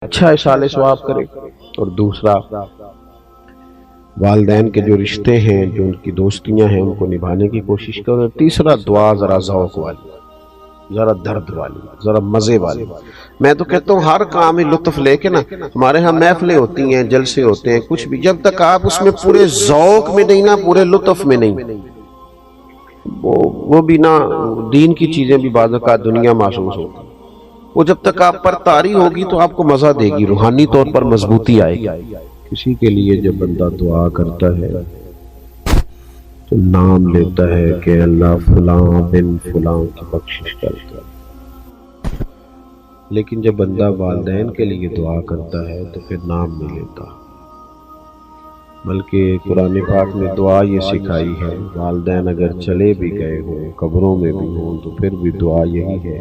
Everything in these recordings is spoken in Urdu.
اچھا اصالہ ثواب کرے، اور دوسرا والدین کے جو رشتے ہیں، جو ان کی دوستیاں ہیں، ان کو نبھانے کی کوشش کرے، اور تیسرا دعا ذرا ذوق والی، ذرا درد والی، ذرا مزے والی۔ میں تو کہتا ہوں ہر کام میں لطف لے کے نا، ہمارے ہاں محفلیں ہوتی ہیں، جلسے ہوتے ہیں، کچھ بھی، جب تک آپ اس میں پورے ذوق میں نہیں نا، پورے لطف میں نہیں، وہ بھی نا، دین کی چیزیں بھی بعض اوقات دنیا محسوس ہوتی، وہ جب تک آپ پر طاری ہوگی تو آپ کو مزہ دے گی، روحانی طور پر مضبوطی آئے گی۔ کسی کے لیے جب بندہ دعا کرتا ہے تو نام لیتا ہے کہ اللہ فلاں بن فلاں کی بخشش کرتا ہے، لیکن جب بندہ والدین کے لیے دعا کرتا ہے تو پھر نام نہیں لیتا، بلکہ قرآن پاک میں دعا یہ سکھائی ہے، والدین اگر چلے بھی گئے ہوں، قبروں میں بھی ہوں، تو پھر بھی دعا یہی ہے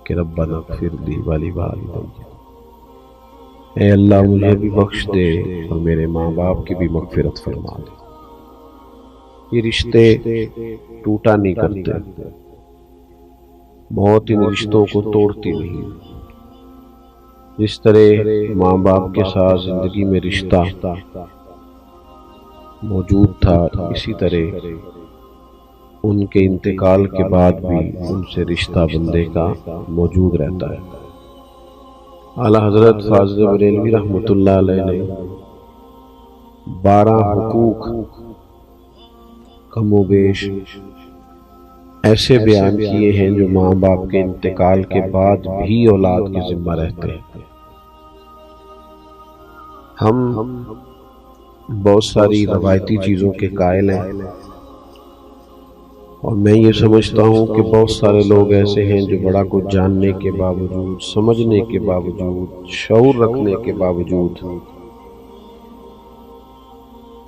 کہ ربنا اغفر لی ولوالدی، اے اللہ مجھے بھی بخش دے اور میرے ماں باپ کی بھی مغفرت فرما دے۔ یہ رشتے ٹوٹا نہیں کرتے، موت ان رشتوں کو توڑتی نہیں۔ جس طرح ماں باپ کے ساتھ زندگی میں رشتہ موجود تھا، اسی طرح ان کے انتقال کے بعد بھی ان سے رشتہ بندے کا موجود رہتا ہے۔ اعلیٰ حضرت فاضل بریلوی رحمۃ اللہ علیہ نے 12 حقوق کم و بیش ایسے بیان کیے ہیں جو ماں باپ کے انتقال کے بعد بھی اولاد کے ذمہ رہتے ہیں۔ ہم بہت ساری روایتی چیزوں کے قائل ہیں، اور میں یہ سمجھتا ہوں کہ بہت سارے لوگ ایسے ہیں جو بڑا کچھ جاننے کے باوجود، سمجھنے کے باوجود، شعور رکھنے کے باوجود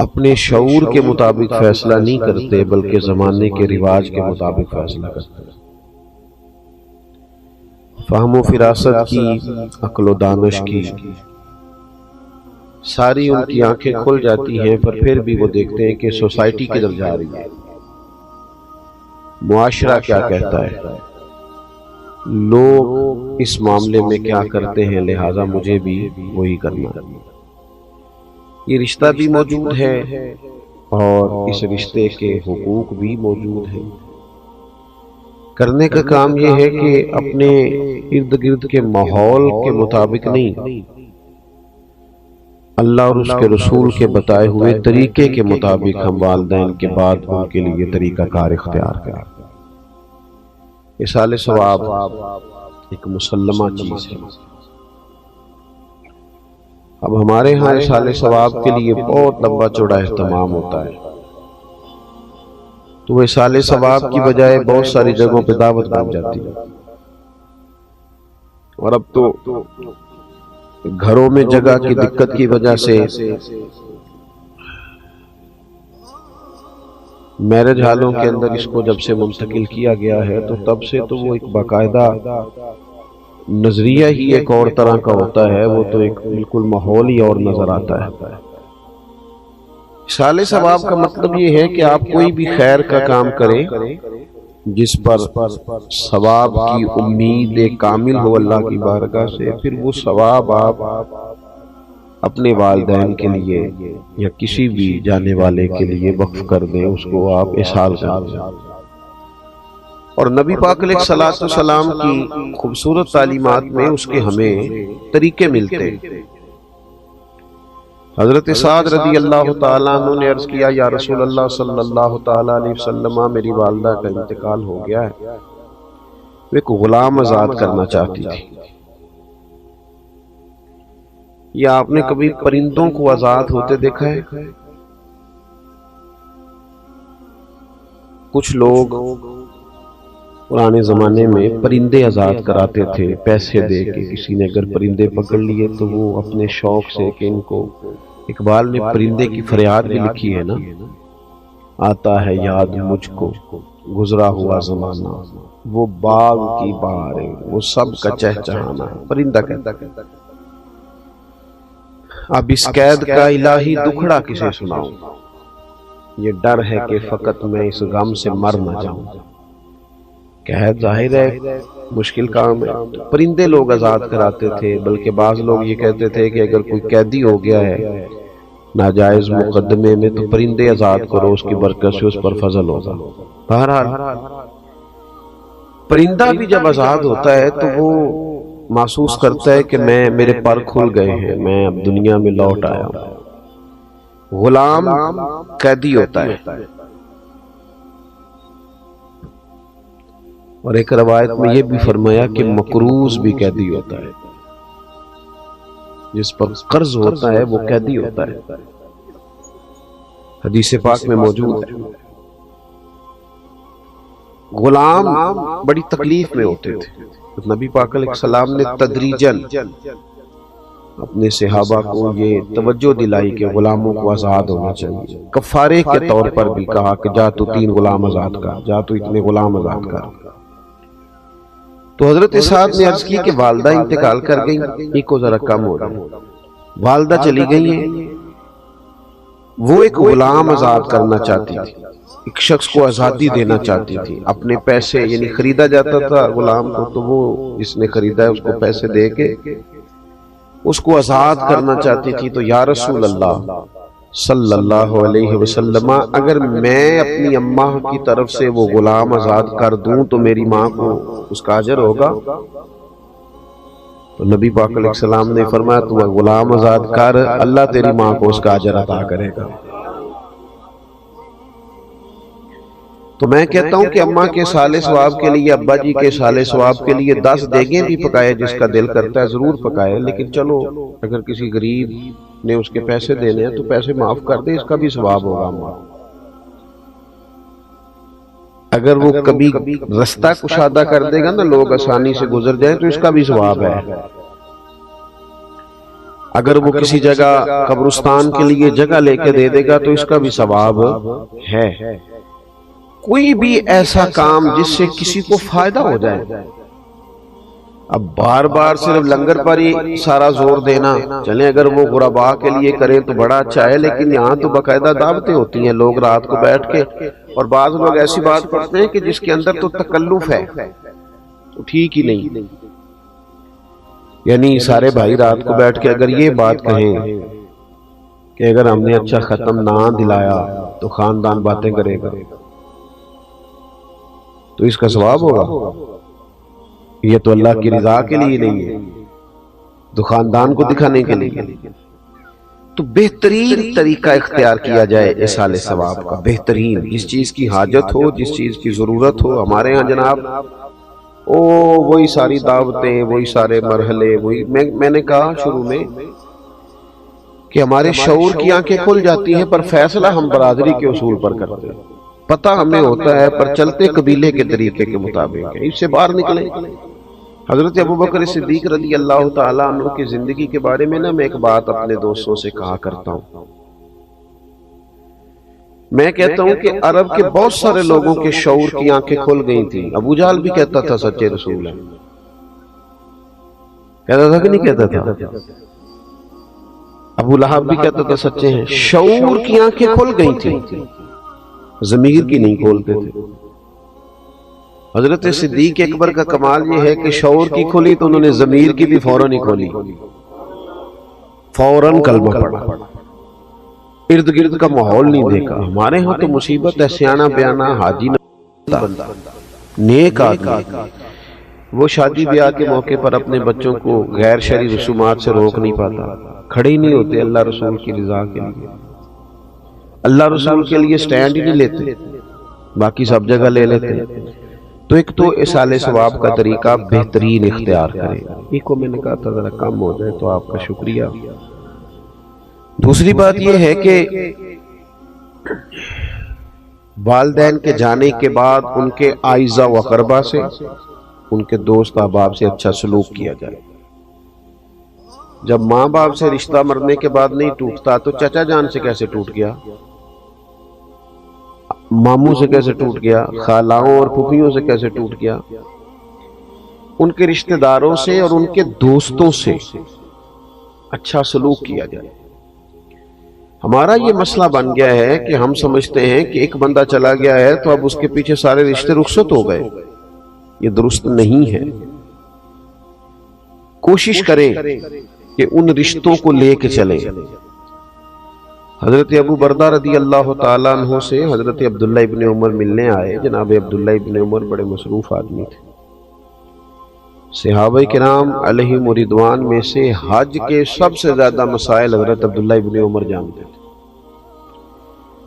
اپنے شعور کے مطابق فیصلہ نہیں کرتے، بلکہ زمانے کے رواج کے مطابق فیصلہ کرتے ہیں۔ فہم و فراست کی، عقل و دانش کی، ساری ان کی آنکھیں کھل جاتی ہیں، پر پھر بھی وہ دیکھتے ہیں کہ سوسائٹی کدھر جا رہی ہے، معاشرہ کیا کہتا ہے، لوگ اس معاملے میں کیا کرتے ہیں، لہٰذا مجھے بھی وہی کرنا ہے۔ یہ رشتہ بھی موجود ہے اور اس رشتے کے حقوق بھی موجود ہیں۔ کرنے کا کام یہ ہے کہ اپنے ارد گرد کے ماحول کے مطابق نہیں، اللہ اور اس کے رسول کے بتائے ہوئے طریقے کے مطابق ہم والدین کے بعد ان کے لیے طریقہ کار اختیار کریں۔ اصالہ ثواب ایک مسلمہ چیز ہے۔ اب ہمارے ہاں اصالہ ثواب کے لیے بہت لمبا چوڑا اہتمام ہوتا ہے، تو وہ اصالہ ثواب کی بجائے بہت ساری جگہوں پہ دعوت بن جاتی ہے، اور اب تو گھروں میں جگہ کی دقت کی وجہ سے میرج ہالوں کے اندر اس کو جب سے منتقل کیا گیا ہے تو تب سے تو وہ ایک باقاعدہ نظریہ ہی ایک اور طرح کا ہوتا ہے، وہ تو ایک بالکل ماحول ہی اور نظر آتا ہے۔ اصالہ ثواب کا مطلب یہ ہے کہ آپ کوئی بھی خیر کا کام کریں جس پر ثواب کی امید کامل ہو اللہ کی بارگاہ سے، پھر وہ ثواب آپ اپنے والدین کے لیے یا کسی بھی جانے والے کے لیے وقف کر دیں، اس کو آپ احسال کر دیں۔ اور نبی پاک علیہ الصلوۃ والسلام کی خوبصورت تعلیمات میں اس کے ہمیں طریقے ملتے ہیں۔ حضرت سعد رضی اللہ تعالیٰ عنہ نے عرض کیا، یا رسول اللہ صلی اللہ تعالیٰ علیہ وسلم، میری والدہ کا انتقال ہو گیا ہے، وہ ایک غلام آزاد کرنا چاہتی تھی۔ یا آپ نے کبھی پرندوں کو آزاد ہوتے دیکھا ہے؟ کچھ لوگ پرانے زمانے میں پرندے آزاد کراتے تھے پیسے دے کے، کسی نے اگر پرندے پکڑ لیے تو وہ اپنے شوق سے، کہ ان کو، اقبال نے پرندے کی فریاد بھی لکھی ہے نا، آتا ہے یاد مجھ کو گزرا ہوا زمانہ، وہ باغ کی بہاریں، وہ سب کا چہچہانا، پرندہ کہتا ہے۔ اب اس قید کا الہی دکھڑا کسے سناؤں، یہ ڈر ہے کہ فقط میں اس غم سے مر نہ جاؤں۔ کہ ہے ظاہر ہے مشکل کام ہے، پرندے لوگ آزاد کراتے تھے، بلکہ بعض لوگ یہ کہتے تھے کہ اگر کوئی قیدی ہو گیا ہے ناجائز مقدمے میں تو پرندے آزاد کرو، اس کی برکت سے اس پر فضل ہوگا۔ بہرحال پرندہ بھی جب آزاد ہوتا ہے تو وہ محسوس کرتا ہے کہ میرے پر کھل گئے ہیں، میں اب دنیا میں لوٹ آیا ہوں۔ غلام قیدی ہوتا ہے، اور ایک روایت میں یہ بھی فرمایا کہ مقروض بھی قیدی ہوتا ہے، جس پر قرض ہوتا ہے وہ قیدی ہوتا ہے، حدیث پاک میں موجود ہے۔ غلام بڑی تکلیف میں ہوتے تھے، نبی پاک علیہ السلام نے تدریجاً اپنے صحابہ کو یہ توجہ دلائی کہ غلاموں کو آزاد ہونا چاہیے، کفارے کے طور پر بھی کہا کہ جا تو 3 غلام آزاد کر، جا تو اتنے غلام آزاد کر۔ تو حضرت سعد نے عرض کی کہ والدہ انتقال کر گئی، ایک کو ذرا کم ہو رہا ہے، والدہ چلی گئی ہیں، وہ ایک غلام آزاد کرنا چاہتی تھی، ایک شخص کو آزادی دینا چاہتی تھی، اپنے پیسے یعنی خریدا جاتا تھا غلام کو، تو وہ جس نے خریدا ہے اس کو پیسے دے کے اس کو آزاد کرنا چاہتی تھی۔ تو یا رسول اللہ صلی اللہ علیہ وسلم، اگر میں اپنی اماں کی طرف سے وہ غلام آزاد کر دوں تو میری ماں کو اس کا اجر ہوگا؟ تو نبی پاک علیہ السلام نے فرمایا تو غلام آزاد کر، اللہ تیری ماں کو اس کا اجر عطا کرے گا۔ تو میں کہتا ہوں کہ اماں کے صالح ثواب کے لیے، ابا جی کے صالح ثواب کے لیے 10 دیگیں بھی پکائے، جس کا دل کرتا ہے ضرور پکائے، لیکن چلو اگر کسی غریب نے اس کے پیسے دینے ہیں تو پیسے معاف کر دے، اس کا بھی ثواب ہوگا۔ اماں اگر وہ کبھی رستہ کشادہ کر دے گا نا، لوگ آسانی سے گزر جائیں، تو اس کا بھی ثواب ہے۔ اگر وہ کسی جگہ قبرستان کے لیے جگہ لے کے دے دے گا تو اس کا بھی ثواب ہے۔ کوئی بھی ایسا کام جس سے کسی کو فائدہ ہو جائے، اب بار بار صرف لنگر پر ہی سارا زور دینا، چلیں اگر وہ غرباء کے لیے کریں تو بڑا اچھا ہے، لیکن یہاں تو باقاعدہ دعوتیں ہوتی ہیں، لوگ رات کو بیٹھ کے، اور بعض لوگ ایسی بات کرتے ہیں کہ جس کے اندر تو تکلف ہے، تو ٹھیک ہی نہیں۔ یعنی سارے بھائی رات کو بیٹھ کے اگر یہ بات کہیں کہ اگر ہم نے اچھا ختم نہ دلایا تو خاندان باتیں کرے گا، تو اس کا ثواب ہوگا؟ یہ تو اللہ کی رضا کے لیے نہیں ہے، تو خاندان کو دکھانے کے لیے۔ تو بہترین طریقہ اختیار کیا جائے اصال ثواب کا، بہترین، جس چیز کی حاجت ہو، جس چیز کی ضرورت ہو۔ ہمارے ہاں جناب وہی ساری دعوتیں، وہی سارے مرحلے، وہی میں نے کہا شروع میں کہ ہمارے شعور کی آنکھیں کھل جاتی ہیں، پر فیصلہ ہم برادری کے اصول پر کرتے ہیں، پتہ ہمیں ہوتا ہے پر چلتے قبیلے کے طریقے کے مطابق ہے، اس سے باہر نکلیں۔ حضرت ابوبکر صدیق رضی اللہ تعالیٰ عنہ کی زندگی کے بارے میں میں ایک بات اپنے دوستوں سے کہا کرتا ہوں، میں کہتا ہوں کہ عرب کے بہت سارے لوگوں کے شعور کی آنکھیں کھل گئی تھیں۔ ابو جہل بھی کہتا تھا سچے رسول ہیں، کہتا تھا کہ نہیں کہتا تھا؟ ابو لہب بھی کہتا تھا سچے ہیں۔ شعور کی آنکھیں کھل گئی تھیں، ضمیر کی نہیں کھولتے تھے۔ حضرت صدیق اکبر کا کمال یہ ہے کہ شعور کی کھلی تو انہوں نے ضمیر کی بھی فوراً ہی کھولی، فوراً کلمہ پڑھا، ارد گرد کا ماحول نہیں دیکھا۔ ہمارے ہاں تو مصیبت ہے، سیانہ بیانہ حاجی بندہ، نیک آدمی، وہ شادی بیاہ کے موقع پر اپنے بچوں کو غیر شرعی رسومات سے روک نہیں پاتا، کھڑے ہی نہیں ہوتے اللہ رسول کی رضا کے لیے، اللہ رسول کے لیے سٹینڈ ہی نہیں لیتے، باقی سب جگہ لے لیتے۔ تو ایک تو اصال ثواب کا طریقہ بہترین اختیار کریں، ایک کو میں نے کہا تھا ذرا کم ہو جائے تو آپ کا شکریہ۔ دوسری بات یہ ہے کہ والدین کے جانے کے بعد ان کے اعزا و اقربا سے، ان کے دوست احباب سے اچھا سلوک کیا جائے۔ جب ماں باپ سے رشتہ مرنے کے بعد نہیں ٹوٹتا تو چچا جان سے کیسے ٹوٹ گیا، ماموں سے کیسے ٹوٹ گیا، خالاؤں اور پھوپھیوں سے کیسے ٹوٹ گیا؟ ان کے رشتہ داروں سے اور ان کے دوستوں سے اچھا سلوک کیا جائے۔ ہمارا یہ مسئلہ بن گیا ہے کہ ہم سمجھتے ہیں کہ ایک بندہ چلا گیا ہے تو اب اس کے پیچھے سارے رشتے رخصت ہو گئے، یہ درست نہیں ہے۔ کوشش کریں کہ ان رشتوں کو لے کے چلیں۔ حضرت ابو بردہ رضی اللہ تعالیٰ عنہ سے حضرت عبداللہ ابن عمر ملنے آئے۔ جناب عبداللہ ابن عمر بڑے مصروف آدمی تھے۔ صحابہ کرام علیہم رضوان میں سے حج کے سب سے زیادہ مسائل حضرت عبداللہ ابن عمر جانتے تھے،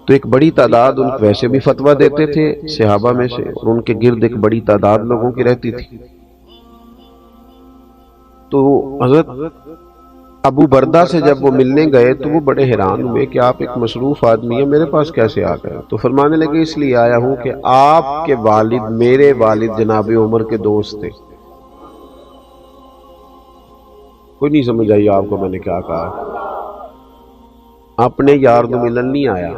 تو ایک بڑی تعداد ان ویسے بھی فتویٰ دیتے تھے صحابہ میں سے، اور ان کے گرد ایک بڑی تعداد لوگوں کی رہتی تھی۔ تو حضرت ابو بردہ سے جب وہ ملنے گئے تو وہ بڑے حیران ہوئے کہ آپ ایک مصروف آدمی ہیں، میرے پاس کیسے آ گئے؟ تو فرمانے لگے اس لیے آیا ہوں کہ آپ کے والد میرے والد جناب عمر کے دوست تھے۔ کوئی نہیں سمجھ آئی آپ کو میں نے کیا کہا؟ اپنے یار نو ملن نہیں آیا،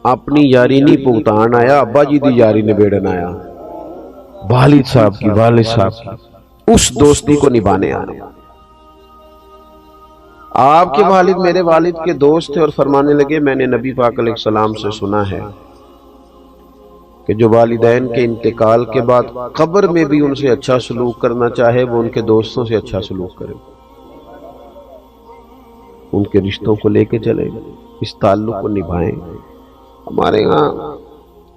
اپنی یاری نہیں پگتان آیا، ابا جی دی یاری نبیڑن آیا، والد صاحب کی اس دوستی کو نبھانے آیا۔ آپ کے والد میرے والد کے دوست تھے، اور فرمانے لگے میں نے نبی پاک علیہ السلام سے سنا ہے کہ جو والدین کے انتقال کے بعد قبر میں بھی ان سے اچھا سلوک کرنا چاہے وہ ان کے دوستوں سے اچھا سلوک کرے، ان کے رشتوں کو لے کے چلے، اس تعلق کو نبھائیں۔ ہمارے ہاں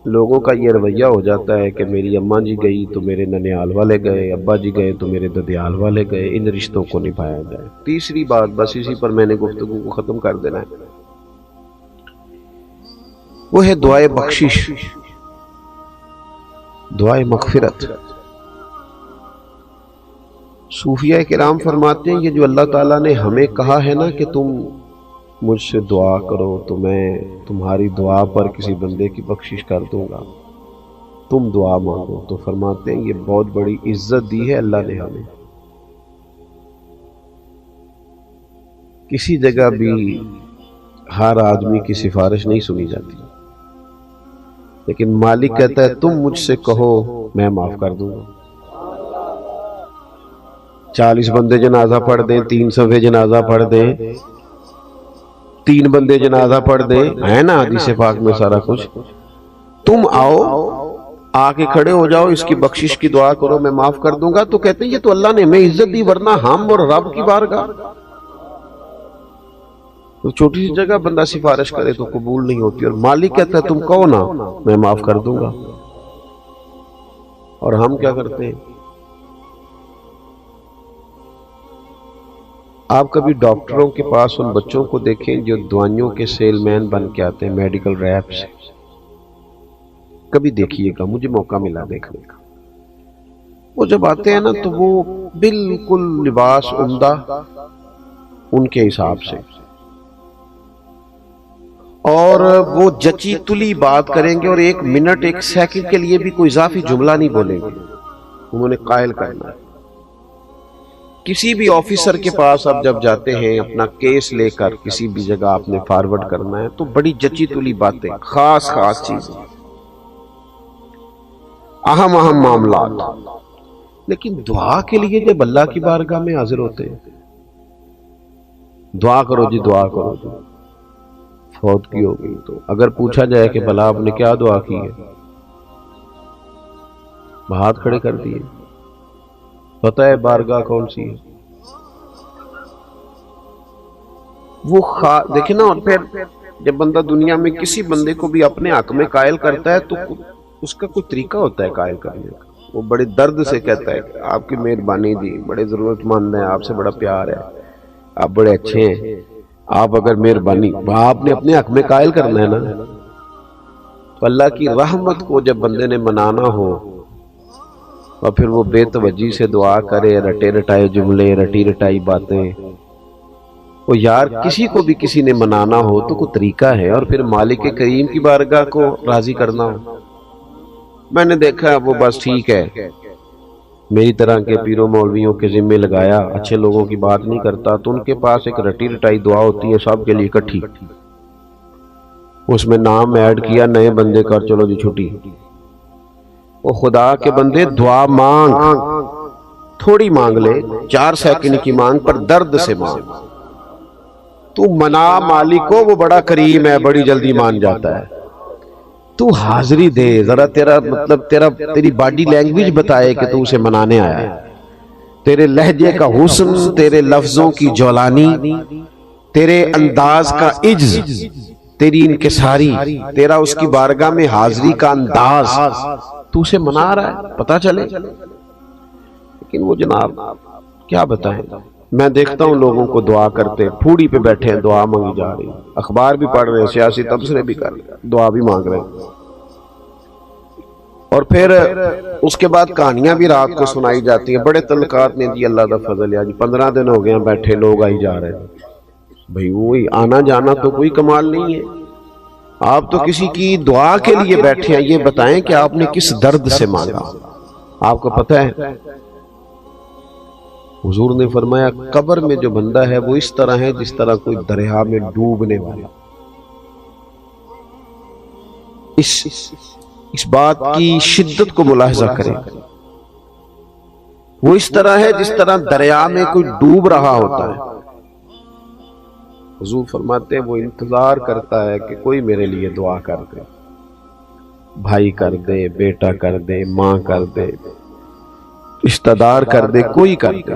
لوگوں کا یہ رویہ ہو جاتا ہے کہ میری اماں جی گئی تو میرے ننیال والے گئے، ابا جی گئے تو میرے ددیال والے گئے، ان رشتوں کو نبھایا جائے۔ تیسری بات، بس اسی پر میں نے گفتگو کو ختم کر دینا ہے، وہ ہے دعائے بخشش، دعائے مغفرت۔ صوفیہ کرام فرماتے ہیں یہ جو اللہ تعالیٰ نے ہمیں کہا ہے نا کہ تم مجھ سے دعا کرو تو میں تمہاری دعا پر کسی بندے کی بخشش کر دوں گا، تم دعا مانگو، تو فرماتے ہیں یہ بہت بڑی عزت دی ہے اللہ نے ہمیں۔ کسی جگہ بھی ہر آدمی کی سفارش نہیں سنی جاتی، لیکن مالک کہتا ہے تم مجھ سے کہو میں معاف کر دوں گا۔ 40 بندے جنازہ پڑھ دیں، 3 صفحے جنازہ پڑھ دیں، 3 بندے جنازہ پڑھ دیں، ہے نا حدیث پاک میں سارا کچھ، تم آؤ آ کے کھڑے ہو جاؤ، اس کی بخشش کی دعا کرو میں معاف کر دوں گا، تو کہتے ہیں یہ تو اللہ نے ہمیں عزت دی، ورنہ ہم اور رب کی بارگاہ تو چھوٹی سی جگہ بندہ سفارش کرے تو قبول نہیں ہوتی، اور مالک کہتا ہے تم کہو نا میں معاف کر دوں گا۔ اور ہم کیا کرتے ہیں؟ آپ کبھی ڈاکٹروں کے پاس ان بچوں کو دیکھیں جو دوائیوں کے سیل مین بن کے آتے ہیں، میڈیکل ریپ سے، کبھی دیکھیے گا، مجھے موقع ملا دیکھنے کا۔ وہ جب آتے ہیں نا تو وہ بالکل لباس عمدہ ان کے حساب سے، اور وہ جچی تلی بات کریں گے، اور 1 منٹ 1 سیکنڈ کے لیے بھی کوئی اضافی جملہ نہیں بولیں گے، انہوں نے قائل کرنا ہے۔ کسی بھی آفیسر کے پاس آپ جب جاتے ہیں اپنا کیس لے کر کسی بھی جگہ آپ نے فارورڈ کرنا ہے تو بڑی جچی تلی باتیں، خاص چیزیں، اہم معاملات، لیکن دعا کے لیے جب اللہ کی بارگاہ میں حاضر ہوتے ہیں، دعا کرو جی، دعا کرو جی، فوت کی ہو گئی تو اگر پوچھا جائے کہ بھلا آپ نے کیا دعا کی ہے، ہاتھ کھڑے کر دیے، پتہ ہے بارگاہ کون سی ہے وہ دیکھیں نا۔ اور پھر جب بندہ دنیا میں کسی بندے کو بھی اپنے حق میں قائل کرتا ہے تو اس کا کوئی طریقہ ہوتا ہے قائل کرنے کا، وہ بڑے درد سے کہتا ہے کہ آپ کی مہربانی جی، بڑے ضرورت مند ہیں، آپ سے بڑا پیار ہے، آپ بڑے اچھے ہیں، آپ اگر مہربانی، آپ نے اپنے حق میں قائل کرنا ہے نا۔ تو اللہ کی رحمت کو جب بندے نے منانا ہو اور پھر وہ بے توجہی سے دعا کرے، رٹے رٹائے جملے، رٹی رٹائی باتیں، وہ یار کسی کو بھی کسی نے منانا ہو تو کوئی طریقہ ہے، اور پھر مالک کریم کی بارگاہ کو راضی کرنا ہو۔ میں نے دیکھا وہ بس ٹھیک ہے، میری طرح کے پیروں مولویوں کے ذمے لگایا، اچھے لوگوں کی بات نہیں کرتا، تو ان کے پاس ایک رٹی رٹائی دعا ہوتی ہے سب کے لیے اکٹھی، اس میں نام ایڈ کیا، نئے بندے کر، چلو جی چھٹی۔ وہ خدا کے بندے دعا مانگ، تھوڑی مانگ لے، 4 سیکنڈ کی مانگ پر درد سے مانگ، تو منا مالک کو، وہ بڑا کریم ہے، بڑی جلدی مان جاتا ہے۔ تو حاضری دے ذرا، تیرا مطلب تیری باڈی لینگویج بتائے کہ تو اسے منانے آیا ہے، تیرے لہجے کا حسن، تیرے لفظوں کی جولانی، تیرے انداز کا عجز، تیری انکساری، تیرا اس کی بارگاہ میں حاضری کا انداز، تو اسے منا رہا ہے، پتہ چلے۔ لیکن وہ جناب کیا بتائیں، میں دیکھتا ہوں لوگوں کو دعا کرتے، پھوڑی پہ بیٹھے ہیں، دعا مانگی جا رہی، اخبار بھی پڑھ رہے ہیں، سیاسی تبصرے بھی کر رہے ہیں، دعا بھی مانگ رہے ہیں، اور پھر اس کے بعد کہانیاں بھی رات کو سنائی جاتی ہیں، بڑے تعلقات نے جی اللہ دا فضل ہے جی 15 دن ہو گئے ہیں بیٹھے، لوگ آئی جا رہے ہیں۔ بھئی وہی آنا جانا تو کوئی کمال نہیں ہے، آپ تو کسی کی دعا کے لیے بیٹھے ہیں، یہ بتائیں کہ آپ نے کس درد سے مانگا، آپ کو پتہ ہے؟ حضور نے فرمایا قبر میں جو بندہ ہے وہ اس طرح ہے جس طرح کوئی دریا میں ڈوبنے والا۔ اس بات کی شدت کو ملاحظہ کریں، وہ اس طرح ہے جس طرح دریا میں کوئی ڈوب رہا ہوتا ہے۔ حضور فرماتے ہیں وہ انتظار کرتا ہے کہ کوئی میرے لیے دعا کر دے، بھائی کر دے، بیٹا کر دے، ماں کر دے، رشتہ دار کر دے، کوئی کر دے،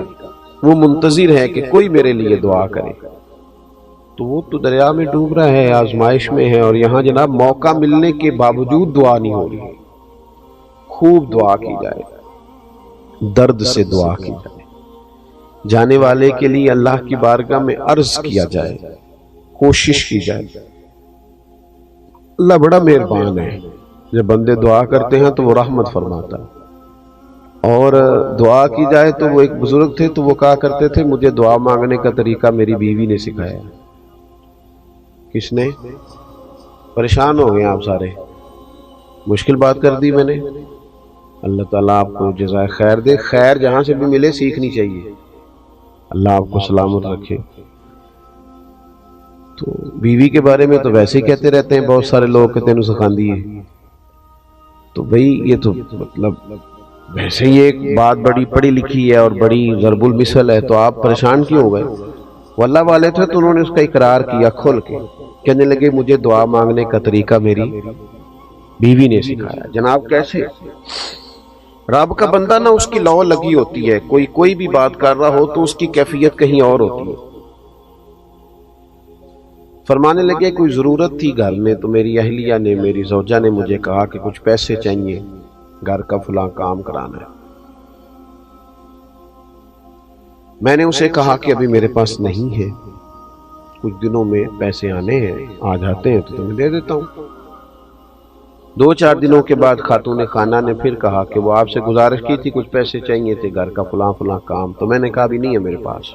وہ منتظر ہے کہ کوئی میرے لیے دعا کرے۔ تو وہ تو دریا میں ڈوب رہا ہے، آزمائش میں ہے، اور یہاں جناب موقع ملنے کے باوجود دعا نہیں ہو رہی۔ خوب دعا کی جائے، درد سے دعا کی جائے، جانے والے کے لیے اللہ کی بارگاہ میں عرض کیا جائے، کوشش کی جائے۔ اللہ بڑا مہربان ہے، جب بندے دعا کرتے ہیں تو وہ رحمت فرماتا ہے، اور دعا کی جائے تو وہ ایک بزرگ تھے تو وہ کہا کرتے تھے مجھے دعا مانگنے کا طریقہ میری بیوی نے سکھایا۔ کس نے؟ پریشان ہو گئے آپ سارے، مشکل بات کر دی میں نے۔ اللہ تعالیٰ آپ کو جزائے خیر دے، خیر جہاں سے بھی ملے سیکھنی چاہیے، اللہ آپ کو سلامت رکھے۔ تو بیوی کے بارے میں تو ویسے ہی کہتے رہتے ہیں بہت سارے لوگ کہ تینوں سکھاندی ہے، تو بھئی یہ تو مطلب ویسے ہی ایک بات بڑی پڑھی لکھی ہے اور بڑی ضرب المثل ہے، تو آپ پریشان کیوں ہو گئے؟ وہ اللہ والے تھے تو انہوں نے اس کا اقرار کیا کھل کے، کہنے لگے مجھے دعا مانگنے کا طریقہ میری بیوی نے سکھایا۔ جناب کیسے؟ رب کا بندہ نہ اس کی لو لگی ہوتی ہے، کوئی بھی بات کر رہا ہو تو اس کی کیفیت کہیں اور ہوتی ہے۔ فرمانے لگے کوئی ضرورت تھی گھر میں تو میری اہلیہ نے، میری زوجہ نے مجھے کہا کہ کچھ پیسے چاہیے، گھر کا فلاں کام کرانا ہے۔ میں نے اسے کہا کہ ابھی میرے پاس نہیں ہے، کچھ دنوں میں پیسے آنے ہیں، آ جاتے ہیں تو تمہیں دے دیتا ہوں۔ 2-4 دنوں کے بعد خاتون خانہ نے پھر کہا کہ وہ آپ سے گزارش کی تھی کچھ پیسے چاہیے تھے، گھر کا فلاں کام، تو میں نے کہا بھی نہیں ہے میرے پاس۔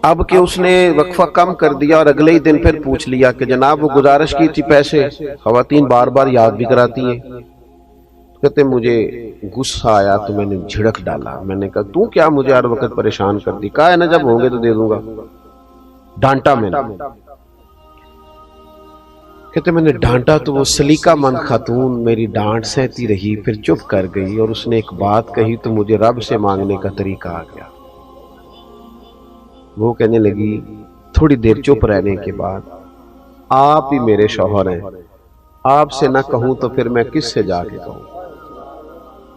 اب کہ اس نے وقفہ کم کر دیا اور اگلے ہی دن پھر پوچھ لیا کہ جناب وہ گزارش کی تھی پیسے، خواتین بار بار یاد بھی کراتی ہیں۔ کہتے مجھے غصہ آیا تو میں نے جھڑک ڈالا، میں نے کہا تو کیا مجھے ہر وقت پریشان کر دی، کہا ہے نا جب ہوں گے تو دے دوں گا، ڈانٹا میں نے۔ کہتے میں نے ڈانٹا تو وہ سلیقہ مند خاتون میری ڈانٹ سہتی رہی، پھر چپ کر گئی، اور اس نے ایک بات کہی تو مجھے رب سے مانگنے کا طریقہ آ گیا۔ وہ کہنے لگی تھوڑی دیر چپ رہنے کے بعد آپ ہی میرے شوہر ہیں، آپ سے نہ کہوں تو پھر میں کس سے جا کے کہوں۔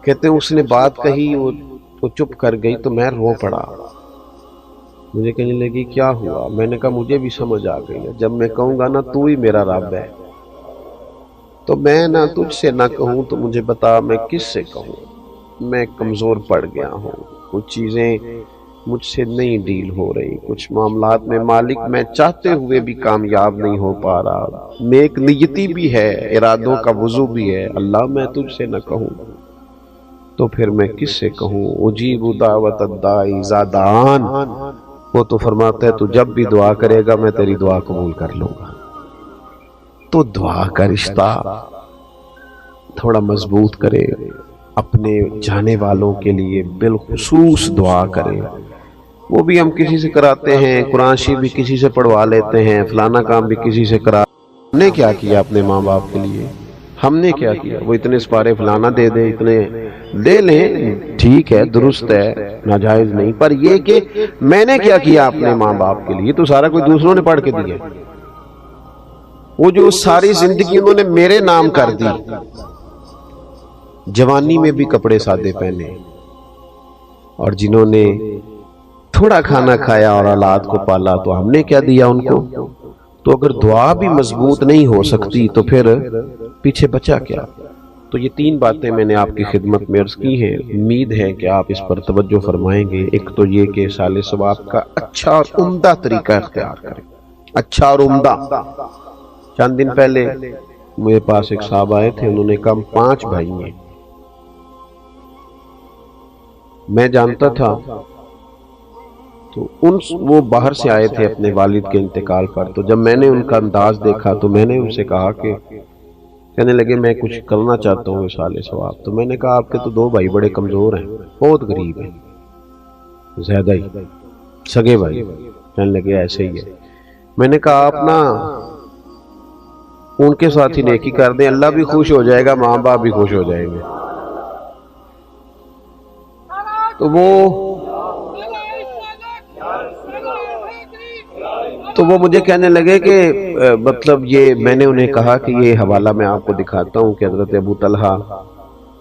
کہتے ہیں اس نے بات کہی، وہ چپ کر گئی تو میں رو پڑا۔ مجھے کہنے لگی کیا ہوا؟ میں نے کہا مجھے بھی سمجھ آ گئی ہے، جب میں کہوں گا نا تو ہی میرا رب ہے، تو میں نہ تجھ سے نہ کہوں تو مجھے بتا میں کس سے کہوں۔ میں کمزور پڑ گیا ہوں، کچھ چیزیں مجھ سے نہیں ڈیل ہو رہی، کچھ معاملات میں مالک میں چاہتے ہوئے بھی کامیاب نہیں ہو پا رہا، نیک نیتی بھی ہے، ارادوں کا وضو بھی ہے، اللہ میں تجھ سے نہ کہوں تو پھر میں کس سے کہوں۔ اجیب دعوت الداعی اذا دعان، وہ تو فرماتا ہے تو جب بھی دعا کرے گا میں تیری دعا قبول کر لوں گا۔ تو دعا کا رشتہ تھوڑا مضبوط کرے، اپنے جانے والوں کے لیے بالخصوص دعا کرے۔ وہ بھی ہم کسی سے کراتے ہیں، قرآن شریف بھی کسی سے پڑھوا لیتے ہیں، فلانا کام بھی کسی سے کرا۔ ہم نے کیا کیا اپنے ماں باپ کے لیے؟ ہم نے کیا کیا؟ وہ اتنے سپارے فلانا دے دے، اتنے دے لیں، ٹھیک ہے، درست ہے، ناجائز نہیں، پر یہ کہ میں نے کیا کیا اپنے ماں باپ کے لیے تو سارا کوئی دوسروں نے پڑھ کے دیا۔ وہ جو ساری زندگی انہوں نے میرے نام کر دی، جوانی میں بھی کپڑے سادے پہنے، اور جنہوں نے تھوڑا کھانا کھایا اور اولاد کو پالا تو ہم نے کیا دیا ان کو؟ تو اگر دعا بھی مضبوط نہیں ہو سکتی تو پھر پیچھے بچا کیا؟ تو یہ 3 باتیں میں نے آپ کی خدمت میں عرض کی ہیں، امید ہے کہ آپ اس پر توجہ فرمائیں گے۔ ایک تو یہ کہ سال ثواب کا اچھا اور عمدہ طریقہ اختیار کریں، اچھا اور عمدہ۔ چند دن پہلے میرے پاس ایک صاحب آئے تھے، انہوں نے کہا 5 بھائی ہیں، میں جانتا تھا تو وہ باہر سے آئے تھے اپنے والد کے انتقال پر، تو جب میں نے ان کا انداز دیکھا تو میں نے ان سے کہا کہ کہنے لگے میں کچھ کرنا چاہتا ہوں سال ثواب۔ تو میں نے کہا آپ کے تو 2 بھائی بڑے کمزور ہیں، بہت غریب ہیں، زیادہ ہی سگے بھائی۔ کہنے لگے ایسے ہی ہے۔ میں نے کہا آپ نا ان کے ساتھ ہی نیکی کر دیں، اللہ بھی خوش ہو جائے گا، ماں باپ بھی خوش ہو جائیں گے۔ تو وہ مجھے کہنے لگے کہ مطلب یہ، میں نے انہیں کہا کہ یہ حوالہ میں آپ کو دکھاتا ہوں کہ حضرت ابو طلحہ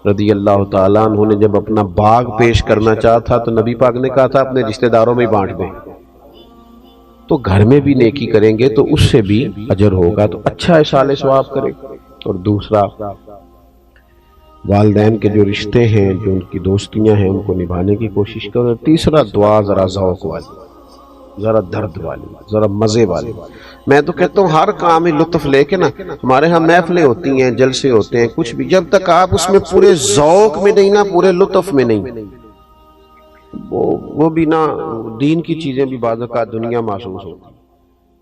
رضی اللہ تعالیٰ عنہ نے جب اپنا باغ پیش کرنا چاہا تھا تو نبی پاک نے کہا تھا اپنے رشتہ داروں میں بانٹ دیں۔ تو گھر میں بھی نیکی کریں گے تو اس سے بھی اجر ہوگا، تو اچھا اصال ثواب کریں۔ اور دوسرا، والدین کے جو رشتے ہیں، جو ان کی دوستیاں ہیں، ان کو نبھانے کی کوشش کرو۔ تیسرا، دعا ذرا ذوق والی، ذرا درد والی، ذرا مزے والی۔ میں تو کہتا ہوں ہر کام میں لطف لے کے نا، ہمارے ہاں محفلیں ہوتی ہیں، جلسے ہوتے ہیں، کچھ بھی، جب تک آپ اس میں پورے ذوق میں نہیں نا، پورے لطف میں نہیں، وہ بھی نا، دین کی چیزیں بھی بعض اوقات دنیا محسوس ہوتی،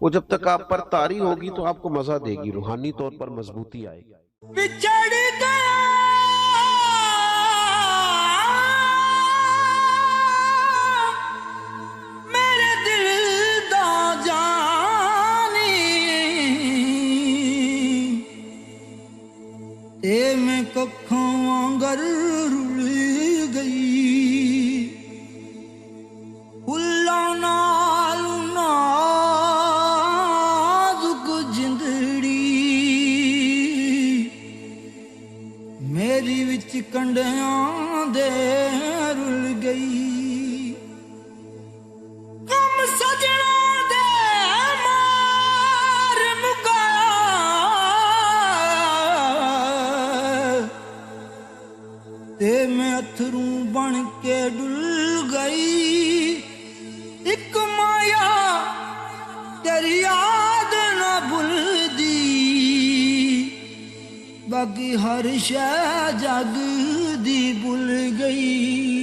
وہ جب تک آپ پر طاری ہوگی تو آپ کو مزہ دے گی، روحانی طور پر مضبوطی آئے گی۔ بچھڑ گیا میرے دل دا جانی، تے میں ککھاں وانگر رل گئی، پھلاں نال نازک جندڑی میری وچ کنڈیاں دے رل گئی، غم سجنا دے مار مکا، تے میں اتھروں بن کے ڈل گئی، ایک مایا تیری یاد نہ بھلدی، باقی ہر شے جگ دی بھول گئی۔